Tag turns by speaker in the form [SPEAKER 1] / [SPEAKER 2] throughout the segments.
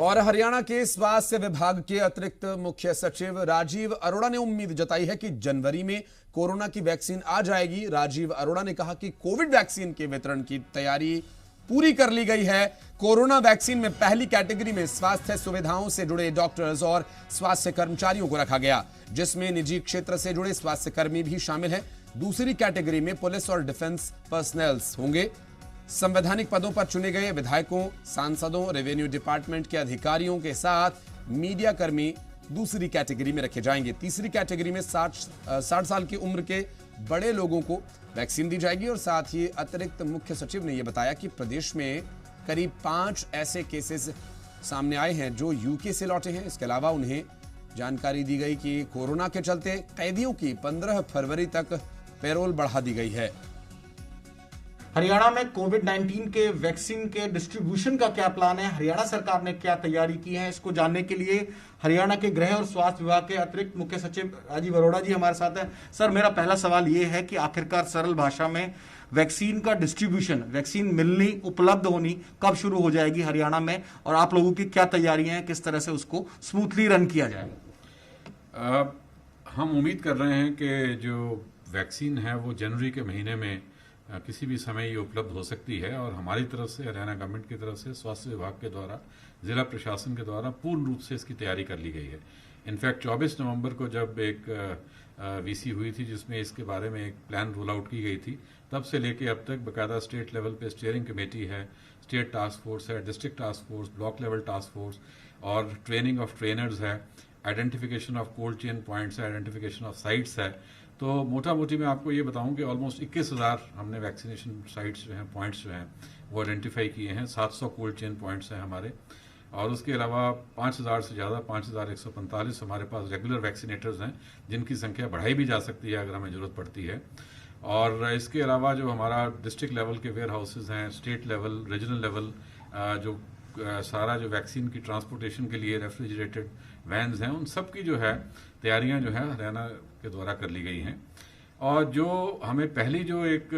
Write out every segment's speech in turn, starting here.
[SPEAKER 1] और हरियाणा के स्वास्थ्य विभाग के अतिरिक्त मुख्य सचिव राजीव अरोड़ा ने उम्मीद जताई है कि जनवरी में कोरोना की वैक्सीन आ जाएगी। राजीव अरोड़ा ने कहा कि कोविड वैक्सीन के वितरण की तैयारी पूरी कर ली गई है। कोरोना वैक्सीन में पहली कैटेगरी में स्वास्थ्य सुविधाओं से जुड़े डॉक्टर्स और स्वास्थ्य कर्मचारियों को रखा गया, जिसमें निजी क्षेत्र से जुड़े स्वास्थ्य कर्मी भी शामिल हैं। दूसरी कैटेगरी में पुलिस और डिफेंस पर्सनल्स होंगे। संवैधानिक पदों पर चुने गए विधायकों, सांसदों, रेवेन्यू डिपार्टमेंट के अधिकारियों के साथ मीडिया कर्मी दूसरी कैटेगरी में रखे जाएंगे। तीसरी कैटेगरी में 60 साल की उम्र के बड़े लोगों को वैक्सीन दी जाएगी। और साथ ही अतिरिक्त मुख्य सचिव ने यह बताया कि प्रदेश में करीब 5 ऐसे केसेस सामने आए हैं जो यूके से लौटे हैं। इसके अलावा उन्हें जानकारी दी गई कि कोरोना के चलते कैदियों की 15 फरवरी तक पैरोल बढ़ा दी गई है।
[SPEAKER 2] हरियाणा में कोविड-19 के वैक्सीन के डिस्ट्रीब्यूशन का क्या प्लान है, हरियाणा सरकार ने क्या तैयारी की है, इसको जानने के लिए हरियाणा के गृह और स्वास्थ्य विभाग के अतिरिक्त मुख्य सचिव राजीव अरोड़ा जी हमारे साथ हैं। सर, मेरा पहला सवाल ये है कि आखिरकार सरल भाषा में वैक्सीन का डिस्ट्रीब्यूशन, वैक्सीन मिलनी, उपलब्ध होनी कब शुरू हो जाएगी हरियाणा में, और आप लोगों की क्या तैयारियां हैं, किस तरह से उसको स्मूथली रन किया जाएगा?
[SPEAKER 3] हम उम्मीद कर रहे हैं कि जो वैक्सीन है वो जनवरी के महीने में किसी भी समय ये उपलब्ध हो सकती है। और हमारी तरफ से, हरियाणा गवर्नमेंट की तरफ से, स्वास्थ्य विभाग के द्वारा, जिला प्रशासन के द्वारा पूर्ण रूप से इसकी तैयारी कर ली गई है। इनफैक्ट 24 नवंबर को जब एक वीसी हुई थी जिसमें इसके बारे में एक प्लान रोल आउट की गई थी, तब से लेके अब तक बाकायदा स्टेट लेवल पे स्टीयरिंग कमेटी है, स्टेट टास्क फोर्स है, district task force, block level task force और ट्रेनिंग ऑफ ट्रेनर्स है, identification of cold chain points है, आइडेंटिफिकेशन ऑफ साइट्स है। तो मोटा मोटी मैं आपको ये बताऊं कि ऑलमोस्ट 21,000 हमने वैक्सीनेशन साइट्स जो हैं, पॉइंट्स जो हैं वो आइडेंटिफाई किए हैं। 700 कोल्ड चेन पॉइंट्स हैं हमारे, और उसके अलावा 5,000 से ज़्यादा, 5,145 हमारे पास रेगुलर वैक्सीनेटर्स हैं, जिनकी संख्या बढ़ाई भी जा सकती है अगर हमें ज़रूरत पड़ती है। और इसके अलावा जो हमारा डिस्ट्रिक्ट लेवल के वेयर हाउसेज हैं, स्टेट लेवल, रीजनल लेवल, जो सारा जो वैक्सीन की ट्रांसपोर्टेशन के लिए रेफ्रिजरेटेड वैन्स हैं, उन सब की जो है तैयारियां जो है हरियाणा के द्वारा कर ली गई हैं। और जो हमें पहली जो एक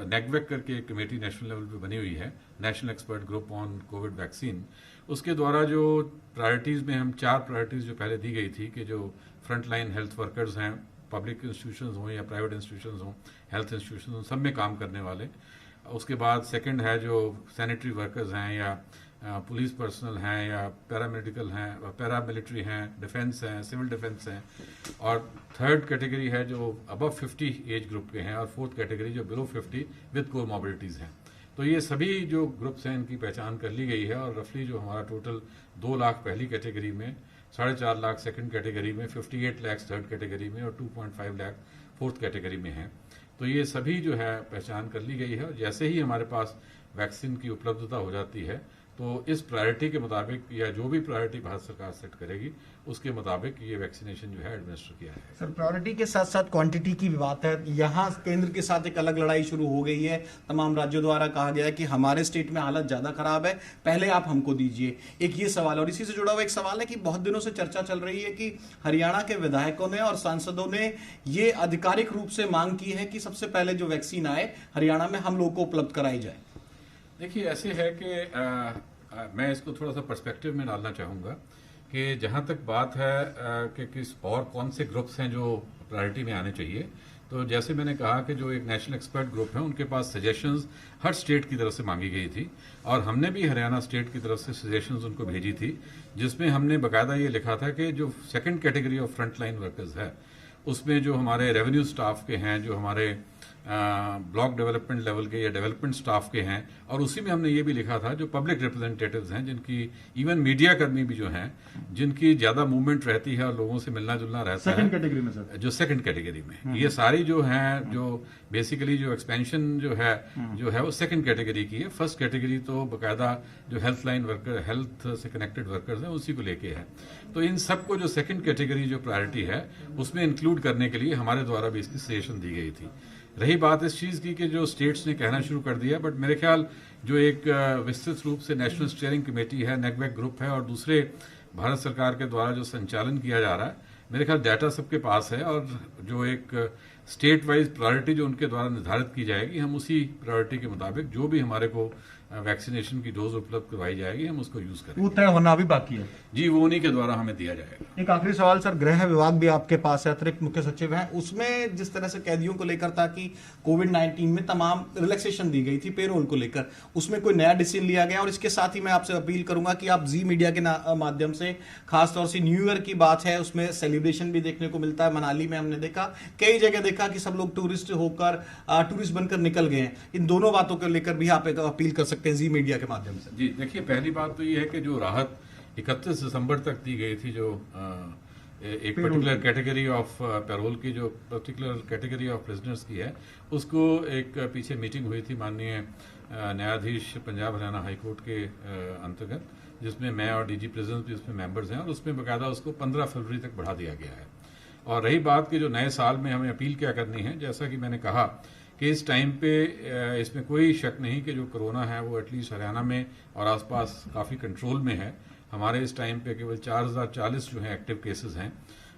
[SPEAKER 3] नेगवेक करके एक कमेटी नेशनल लेवल पे बनी हुई है, national expert group on Covid vaccine, उसके द्वारा जो प्रायोरिटीज़ में हम 4 प्रायोरिटीज़ जो पहले दी गई थी कि जो फ्रंट लाइन हेल्थ वर्कर्स हैं, पब्लिक इंस्टीट्यूशंस हों या प्राइवेट इंस्टीट्यूशंस हों, हेल्थ इंस्टीट्यूशंस, उन सब में काम करने वाले। उसके बाद सेकंड है जो सैनिटरी वर्कर्स हैं या पुलिस पर्सनल हैं या पैरामेडिकल हैं, पैरामिलिट्री हैं, डिफेंस हैं, सिविल डिफेंस हैं। और थर्ड कैटेगरी है जो अबव 50 एज ग्रुप के हैं, और फोर्थ कैटेगरी जो बिलो 50 विद कोमॉर्बिडिटीज़ हैं। तो ये सभी जो ग्रुप्स हैं इनकी पहचान कर ली गई है। और रफली जो हमारा टोटल 2 लाख पहली कैटेगरी में, 4.5 लाख सेकंड कैटेगरी में, 58 लाख थर्ड कैटेगरी में और 2.5 लाख फोर्थ कैटेगरी में हैं। तो ये सभी जो है पहचान कर ली गई है। और जैसे ही हमारे पास वैक्सीन की उपलब्धता हो जाती है तो इस प्रायोरिटी के मुताबिक या जो भी प्रायोरिटी भारत सरकार सेट करेगी उसके मुताबिक ये वैक्सीनेशन जो है एडमिनिस्टर किया है।
[SPEAKER 2] सर, प्रायोरिटी के साथ साथ क्वांटिटी की भी बात है। यहाँ केंद्र के साथ एक अलग लड़ाई शुरू हो गई है। तमाम राज्यों द्वारा कहा गया है कि हमारे स्टेट में हालत ज्यादा खराब है, पहले आप हमको दीजिए। एक ये सवाल, और इसी से जुड़ा हुआ एक सवाल है कि बहुत दिनों से चर्चा चल रही है कि हरियाणा के विधायकों ने और सांसदों ने ये आधिकारिक रूप से मांग की है कि सबसे पहले जो वैक्सीन आए हरियाणा में हम लोग को उपलब्ध कराई जाए।
[SPEAKER 3] देखिए, ऐसे है कि मैं इसको थोड़ा सा पर्सपेक्टिव में डालना चाहूँगा कि जहाँ तक बात है कि किस और कौन से ग्रुप्स हैं जो प्रायोरिटी में आने चाहिए, तो जैसे मैंने कहा कि जो एक नेशनल एक्सपर्ट ग्रुप है उनके पास सजेशंस हर स्टेट की तरफ से मांगी गई थी, और हमने भी हरियाणा स्टेट की तरफ से सजेशंस उनको भेजी थी, जिसमें हमने बाकायदा ये लिखा था कि जो second category of front line workers है उसमें जो हमारे रेवेन्यू स्टाफ के हैं, जो हमारे ब्लॉक डेवलपमेंट लेवल के या डेवलपमेंट स्टाफ के हैं, और उसी में हमने ये भी लिखा था जो पब्लिक रिप्रेजेंटेटिव्स हैं, जिनकी इवन मीडिया कर्मी भी जो हैं, जिनकी ज्यादा मूवमेंट रहती है और लोगों से मिलना जुलना रहता है,
[SPEAKER 2] सेकंड कैटेगरी में सर,
[SPEAKER 3] जो सेकंड कैटेगरी में, ये सारी जो हैं, जो बेसिकली जो एक्सपेंशन जो है वो सेकंड कैटेगरी की है। फर्स्ट कैटेगरी तो बाकायदा जो हेल्थ लाइन वर्कर, हेल्थ से कनेक्टेड वर्कर्स हैं, उसी को लेके है। तो इन सबको जो सेकंड कैटेगरी जो प्रायोरिटी है उसमें इंक्लूड करने के लिए हमारे द्वारा भी इसकी सजेशन दी गई थी। रही बात इस चीज़ की कि जो स्टेट्स ने कहना शुरू कर दिया, बट मेरे ख्याल जो एक विस्तृत रूप से नेशनल स्टीयरिंग कमेटी है, नेगवेक ग्रुप है, और दूसरे भारत सरकार के द्वारा जो संचालन किया जा रहा है, मेरे ख्याल डाटा सबके पास है। और जो एक स्टेट वाइज प्रायोरिटी जो उनके द्वारा निर्धारित की जाएगी, हम उसी प्रायोरिटी के मुताबिक जो भी हमारे को वैक्सीनेशन की डोज उपलब्ध करवाई जाएगी, हम उसको यूज करेंगे।
[SPEAKER 2] वो तय होना अभी बाकी है।
[SPEAKER 3] जी, वो उन्हीं के द्वारा हमें दिया जाएगा।
[SPEAKER 2] एक आखिरी सवाल सर, गृह विभाग भी आपके पास है, अतिरिक्त मुख्य सचिव है, उसमें जिस तरह से कैदियों को लेकर था कि कोविड-19 में तमाम रिलैक्सेशन दी गई थी पेरोल को लेकर, उसमें कोई नया डिसीजन लिया गया? और इसके साथ ही मैं आपसे अपील करूंगा कि आप जी मीडिया के माध्यम से, खासतौर से न्यू ईयर की बात है, उसमें सेलिब्रेशन भी देखने को मिलता है। मनाली में हमने देखा, कई जगह देखा कि सब लोग टूरिस्ट बनकर निकल गए हैं। इन दोनों बातों को लेकर भी आप एक अपील कर सकते हैं जी मीडिया के माध्यम से।
[SPEAKER 3] जी देखिए, पहली बात तो ये है कि जो राहत 31 दिसंबर तक दी गई थी, जो एक पर्टिकुलर कैटेगरी ऑफ पैरोल की, जो पर्टिकुलर कैटेगरी ऑफ प्रिजनर्स की है, उसको एक पीछे मीटिंग हुई थी माननीय न्यायाधीश पंजाब हरियाणा हाई कोर्ट के अंतर्गत, जिसमें मैं और डीजी प्रिजन भी उसमें मेंबर्स हैं, और उसमें बकायदा उसको 15 फरवरी तक बढ़ा दिया गया है। और रही बात कि जो नए साल में हमें अपील क्या करनी है, जैसा कि मैंने कहा कि इस टाइम पे इसमें कोई शक नहीं कि जो कोरोना है वो एटलीस्ट हरियाणा में और आसपास काफ़ी कंट्रोल में है। हमारे इस टाइम पे केवल 4040 जो है एक्टिव केसेस हैं,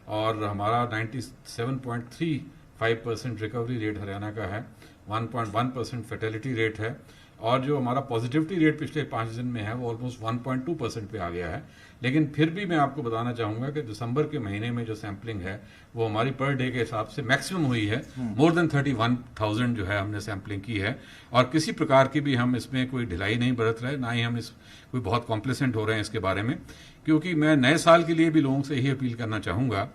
[SPEAKER 3] और हमारा 97.35% रिकवरी रेट हरियाणा का है, 1.1% फर्टिलिटी रेट है, और जो हमारा पॉजिटिविटी रेट पिछले 5 दिन में है वो ऑलमोस्ट 1.2% पे आ गया है। लेकिन फिर भी मैं आपको बताना चाहूंगा कि दिसंबर के महीने में जो सैंपलिंग है वो हमारी पर डे के हिसाब से मैक्सिमम हुई है। मोर देन 31,000 जो है हमने सैंपलिंग की है, और किसी प्रकार की भी हम इसमें कोई ढिलाई नहीं बरत रहे, ना ही हम इस कोई बहुत कॉम्प्लेसेंट हो रहे हैं इसके बारे में। क्योंकि मैं नए साल के लिए भी लोगों से यही अपील करना चाहूंगा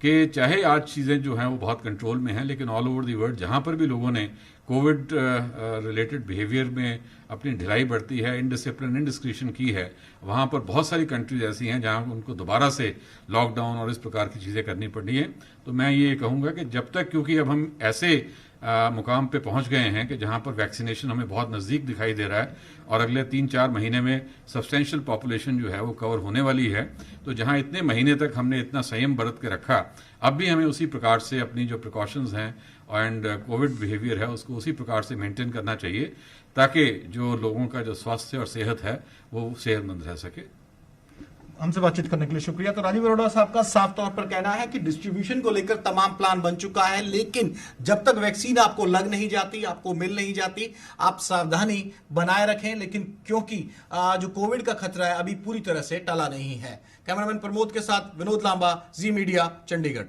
[SPEAKER 3] कि चाहे आज चीज़ें जो हैं वो बहुत कंट्रोल में हैं, लेकिन ऑल ओवर दी वर्ल्ड जहां पर भी लोगों ने कोविड रिलेटेड बिहेवियर में अपनी ढिलाई बढ़ती है, इनडिसिप्लिन, इनडिस्क्रिशन की है, वहां पर बहुत सारी कंट्रीज ऐसी हैं जहां उनको दोबारा से लॉकडाउन और इस प्रकार की चीज़ें करनी पड़ी है। तो मैं ये कहूँगा कि जब तक, क्योंकि अब हम ऐसे मुकाम पे पहुंच गए हैं कि जहां पर वैक्सीनेशन हमें बहुत नज़दीक दिखाई दे रहा है, और अगले 3-4 महीने में सब्सटेंशियल पॉपुलेशन जो है वो कवर होने वाली है। तो जहां इतने महीने तक हमने इतना संयम बरत के रखा, अब भी हमें उसी प्रकार से अपनी जो प्रिकॉशंस हैं एंड कोविड बिहेवियर है उसको उसी प्रकार से मेंटेन करना चाहिए, ताकि जो लोगों का जो स्वास्थ्य और सेहत है वो सेहतमंद रह सके।
[SPEAKER 2] हमसे बातचीत करने के लिए शुक्रिया। तो राजीव अरोड़ा साहब का साफ तौर पर कहना है कि डिस्ट्रीब्यूशन को लेकर तमाम प्लान बन चुका है, लेकिन जब तक वैक्सीन आपको लग नहीं जाती, आपको मिल नहीं जाती, आप सावधानी बनाए रखें। लेकिन क्योंकि जो कोविड का खतरा है अभी पूरी तरह से टला नहीं है। कैमरामैन प्रमोद के साथ विनोद लांबा, जी मीडिया, चंडीगढ़।